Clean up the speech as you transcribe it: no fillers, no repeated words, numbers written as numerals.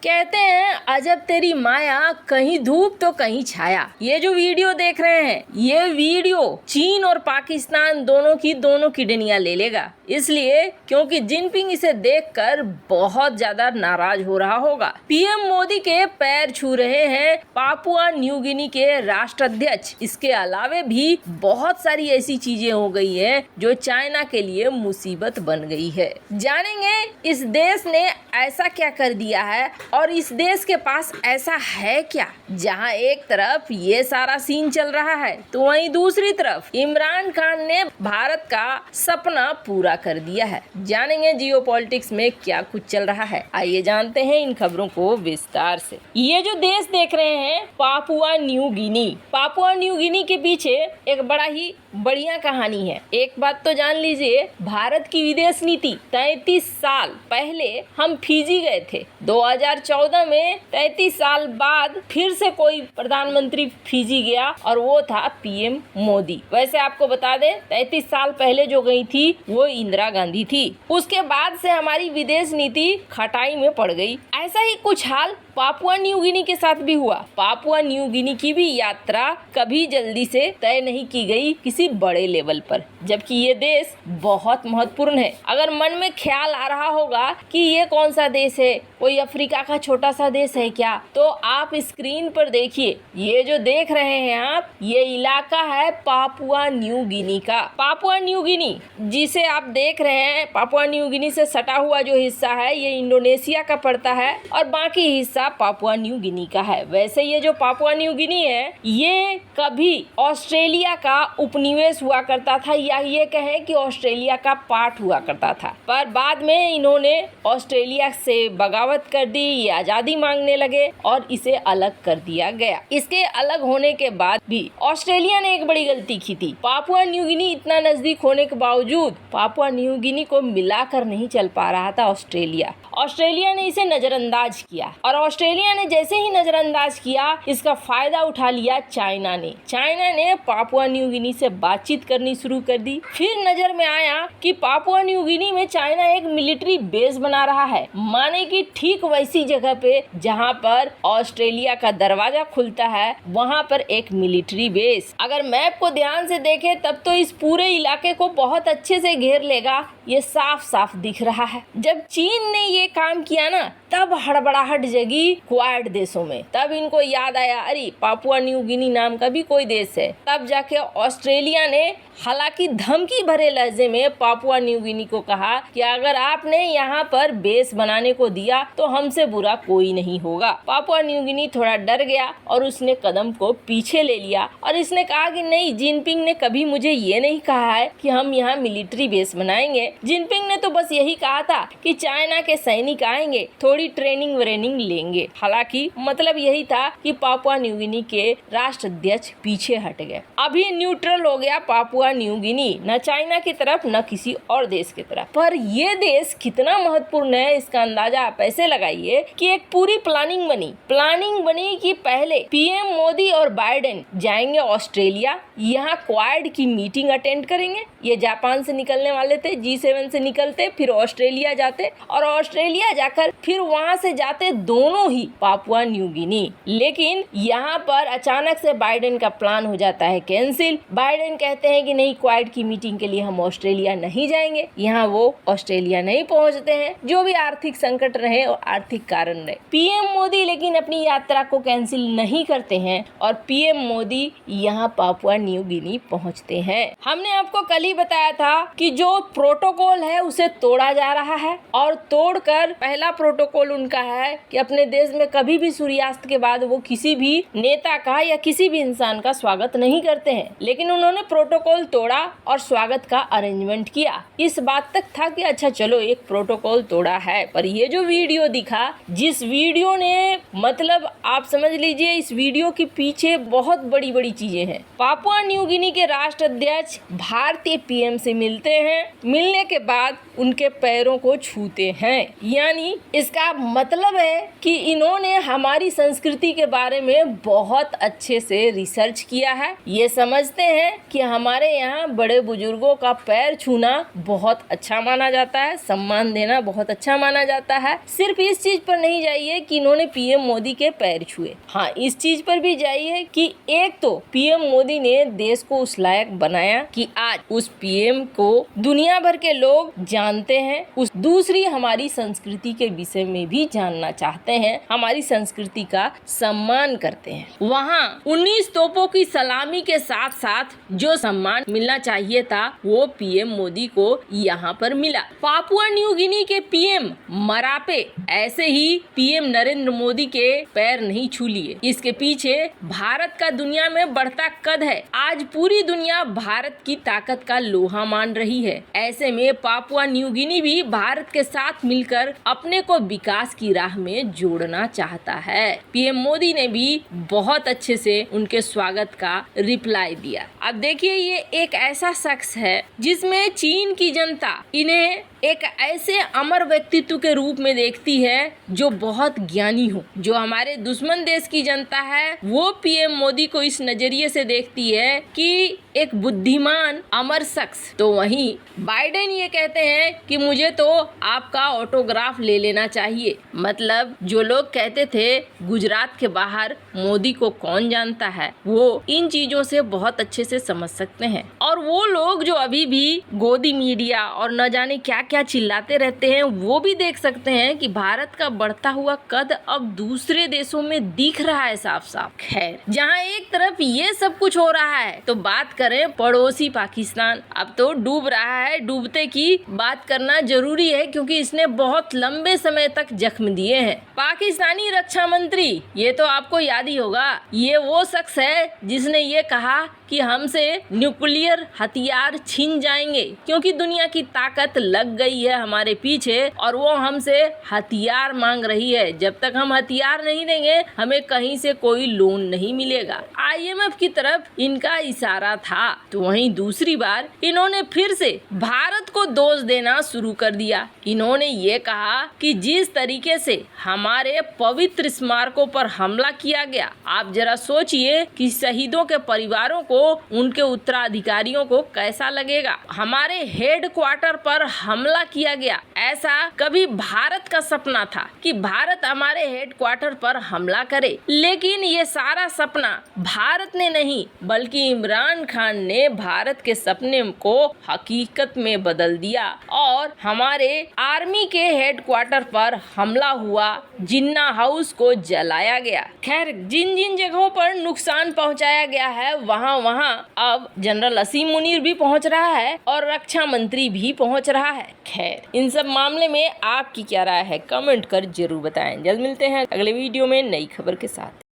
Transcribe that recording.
कहते हैं अजब तेरी माया, कहीं धूप तो कहीं छाया। ये जो वीडियो देख रहे हैं, ये वीडियो चीन और पाकिस्तान दोनों की किडनियां ले लेगा, इसलिए क्योंकि जिनपिंग इसे देखकर बहुत ज्यादा नाराज हो रहा होगा। पीएम मोदी के पैर छू रहे हैं पापुआ न्यू गिनी के राष्ट्राध्यक्ष। इसके अलावे भी बहुत सारी ऐसी चीजें हो गई है जो चाइना के लिए मुसीबत बन गई है। जानेंगे इस देश ने ऐसा क्या कर दिया है और इस देश के पास ऐसा है क्या, जहां एक तरफ ये सारा सीन चल रहा है तो वहीं दूसरी तरफ इमरान खान ने भारत का सपना पूरा कर दिया है। जानेंगे जियोपॉलिटिक्स में क्या कुछ चल रहा है, आइए जानते हैं इन खबरों को विस्तार से। ये जो देश देख रहे हैं Papua New Guinea, Papua New Guinea के पीछे एक बड़ा ही बढ़िया कहानी है। एक बात तो जान लीजिए, भारत की विदेश नीति 33 साल पहले हम फिजी गए थे। 2014 में 33 साल बाद फिर से कोई प्रधानमंत्री फिजी गया और वो था पीएम मोदी। वैसे आपको बता दें 33 साल पहले जो गई थी वो इंदिरा गांधी थी। उसके बाद से हमारी विदेश नीति खटाई में पड़ गई। ऐसा ही कुछ हाल पापुआ न्यू गिनी के साथ भी हुआ। पापुआ न्यू गिनी की भी यात्रा कभी जल्दी से तय नहीं की गई किसी बड़े लेवल पर, जबकि ये देश बहुत महत्वपूर्ण है। अगर मन में ख्याल आ रहा होगा कि ये कौन सा देश है, कोई अफ्रीका का छोटा सा देश है क्या, तो आप स्क्रीन पर देखिए, ये जो देख रहे हैं आप, ये इलाका है पापुआ न्यू गिनी का। पापुआ न्यू गिनी जिसे आप देख रहे हैं, पापुआ न्यू गिनी से सटा हुआ जो हिस्सा है ये इंडोनेशिया का पड़ता है और बाकी हिस्सा पापुआ न्यू गिनी का है। वैसे ये जो पापुआ न्यू गिनी है ये कभी ऑस्ट्रेलिया का उपनिवेश हुआ करता था, या ये कहे कि ऑस्ट्रेलिया का पार्ट हुआ करता था, पर बाद में इन्होंने ऑस्ट्रेलिया से बगावत कर दी, ये आजादी मांगने लगे और इसे अलग कर दिया गया। इसके अलग होने के बाद भी ऑस्ट्रेलिया ने एक बड़ी गलती की थी। पापुआ न्यू गिनी इतना नजदीक होने के बावजूद पापुआ न्यू गिनी को मिलाकर नहीं चल पा रहा था ऑस्ट्रेलिया ने इसे नजरअंदाज किया और ऑस्ट्रेलिया ने जैसे ही नजरअंदाज किया इसका फायदा उठा लिया चाइना ने पापुआ न्यू गिनी से बातचीत करनी शुरू कर दी। फिर नजर में आया कि पापुआ न्यू गिनी में चाइना एक मिलिट्री बेस बना रहा है, माने कि ठीक वैसी जगह पे जहां पर ऑस्ट्रेलिया का दरवाजा खुलता है वहां पर एक मिलिट्री बेस। अगर मैप को ध्यान से देखे तब तो इस पूरे इलाके को बहुत अच्छे से घेर लेगा, ये साफ साफ दिख रहा है। जब चीन ने ये काम किया ना तब हड़बड़ाहट जगी क्वाड देशों में, तब इनको याद आया अरे पापुआ न्यू गिनी नाम का भी कोई देश है। तब जाके ऑस्ट्रेलिया ने हालांकि धमकी भरे लहजे में पापुआ न्यू गिनी को कहा कि अगर आपने यहाँ पर बेस बनाने को दिया तो हमसे बुरा कोई नहीं होगा। पापुआ न्यू गिनी थोड़ा डर गया और उसने कदम को पीछे ले लिया और इसने कहा कि नहीं, जिनपिंग ने कभी मुझे ये नहीं कहा है कि हम यहाँ मिलिट्री बेस बनाएंगे। जिनपिंग ने तो बस यही कहा था कि चाइना के सैनिक आएंगे, थोड़ी ट्रेनिंग व्रेनिंग लेंगे। हालांकि मतलब यही था कि पापुआ न्यू गिनी के राष्ट्राध्यक्ष पीछे हट गए। अभी न्यूट्रल हो गया पापुआ न्यू गिनी, न चाइना की तरफ न किसी और देश की तरफ। पर ये देश कितना महत्वपूर्ण है इसका अंदाजा आप ऐसे लगाइए कि एक पूरी प्लानिंग बनी कि पहले पीएम मोदी और बाइडेन जाएंगे ऑस्ट्रेलिया, यहाँ क्वाड की मीटिंग अटेंड करेंगे। ये जापान से निकलने वाले थे, G7 से निकलते, फिर ऑस्ट्रेलिया जाते और ऑस्ट्रेलिया जाकर फिर वहां से जाते दोनों ही पापुआ न्यू गिनी। लेकिन यहाँ पर अचानक से बाइडेन का प्लान हो जाता है कैंसिल। बाइडेन कहते हैं कि नहीं, क्वाड की मीटिंग के लिए हम ऑस्ट्रेलिया नहीं जाएंगे। यहाँ वो ऑस्ट्रेलिया नहीं पहुँचते हैं, जो भी आर्थिक संकट रहे और आर्थिक कारण रहे। पीएम मोदी लेकिन अपनी यात्रा को कैंसिल नहीं करते हैं और पीएम मोदी यहाँ पापुआ न्यू गिनी पहुँचते हैं। हमने आपको कल ही बताया था कि जो प्रोटोकॉल है उसे तोड़ा जा रहा है और तोड़कर पहला प्रोटोकॉल उनका है कि अपने देश में कभी भी सूर्यास्त के बाद वो किसी भी नेता का या किसी भी इंसान का स्वागत नहीं करते हैं। लेकिन उन्होंने प्रोटोकॉल तोड़ा और स्वागत का अरेंजमेंट किया। इस बात तक था कि अच्छा चलो एक प्रोटोकॉल तोड़ा है, पर ये जो वीडियो दिखा, जिस वीडियो ने मतलब आप समझ लीजिए इस वीडियो के पीछे बहुत बड़ी बड़ी चीजें हैं। पापुआ न्यू गिनी के राष्ट्राध्यक्ष भारतीय पीएम से मिलते हैं, मिलने के बाद उनके पैरों को छूते हैं, यानी इसका मतलब है कि इन्होंने हमारी संस्कृति के बारे में बहुत अच्छे से रिसर्च किया है। ये समझते हैं कि हमारे यहाँ बड़े बुजुर्गों का पैर छूना बहुत अच्छा माना जाता है, सम्मान देना बहुत अच्छा माना जाता है। सिर्फ इस चीज पर नहीं जाइए कि इन्होंने पीएम मोदी के पैर छुए, हाँ इस चीज पर भी जाइए कि एक तो पीएम मोदी ने देश को उस लायक बनाया कि आज उस पीएम को दुनिया भर के लोग जानते हैं। उस दूसरी हमारी संस्कृति के विषय में भी जानना चाहते हैं, हमारी संस्कृति का सम्मान करते हैं। वहाँ 19 तोपों की सलामी के साथ साथ जो सम्मान मिलना चाहिए था वो पीएम मोदी को यहाँ पर मिला। पापुआ न्यू गिनी के पीएम मरापे ऐसे ही पीएम नरेंद्र मोदी के पैर नहीं छू लिए। इसके पीछे भारत का दुनिया में बढ़ता कद है। आज पूरी दुनिया भारत की ताकत का लोहा मान रही है। ऐसे में पापुआ न्यू गिनी भी भारत के साथ मिलकर अपने को विकास की राह में जोड़ना चाहता है। पीएम मोदी ने भी बहुत अच्छे से उनके स्वागत का रिप्लाई दिया। अब देखिए ये एक ऐसा शख्स है जिसमें चीन की जनता इन्हें एक ऐसे अमर व्यक्तित्व के रूप में देखती है जो बहुत ज्ञानी हो। जो हमारे दुश्मन देश की जनता है वो पीएम मोदी को इस नजरिए से देखती है कि एक बुद्धिमान अमर शख्स। तो वहीं बाइडेन ये कहते हैं कि मुझे तो आपका ऑटोग्राफ ले लेना चाहिए। मतलब जो लोग कहते थे गुजरात के बाहर मोदी को कौन जानता है, वो इन चीजों से बहुत अच्छे से समझ सकते हैं। और वो लोग जो अभी भी गोदी मीडिया और न जाने क्या क्या चिल्लाते रहते हैं वो भी देख सकते हैं कि भारत का बढ़ता हुआ कद अब दूसरे देशों में दिख रहा है साफ साफ। खैर, जहां एक तरफ ये सब कुछ हो रहा है तो बात करें पड़ोसी पाकिस्तान। अब तो डूब रहा है, डूबते की बात करना जरूरी है क्योंकि इसने बहुत लंबे समय तक जख्म दिए हैं। पाकिस्तानी रक्षा मंत्री, ये तो आपको याद ही होगा, ये वो शख्स है जिसने ये कहा कि हमसे न्यूक्लियर हथियार छीन जाएंगे क्योंकि दुनिया की ताकत लग गई है हमारे पीछे और वो हमसे हथियार मांग रही है। जब तक हम हथियार नहीं देंगे हमें कहीं से कोई लोन नहीं मिलेगा। IMF की तरफ इनका इशारा था। तो वहीं दूसरी बार इन्होंने फिर से भारत को दोष देना शुरू कर दिया। इन्होंने ये कहा कि जिस तरीके से हमारे पवित्र स्मारकों पर हमला किया गया, आप जरा सोचिए कि शहीदों के परिवारों को, उनके उत्तराधिकारियों को कैसा लगेगा। हमारे हेडक्वार्टर पर हमला किया गया, ऐसा कभी भारत का सपना था कि भारत हमारे हेडक्वार्टर पर हमला करे, लेकिन ये सारा सपना भारत ने नहीं बल्कि इमरान खान ने भारत के सपने को हकीकत में बदल दिया और हमारे आर्मी के हेडक्वार्टर पर हमला हुआ, जिन्ना हाउस को जलाया गया। खैर, जिन जिन जगहों पर नुकसान पहुंचाया गया है वहाँ अब जनरल असीम मुनीर भी पहुंच रहा है और रक्षा मंत्री भी पहुंच रहा है। खैर, इन सब मामले में आपकी क्या राय है कमेंट कर जरूर बताएं। जल्द मिलते हैं अगले वीडियो में नई खबर के साथ।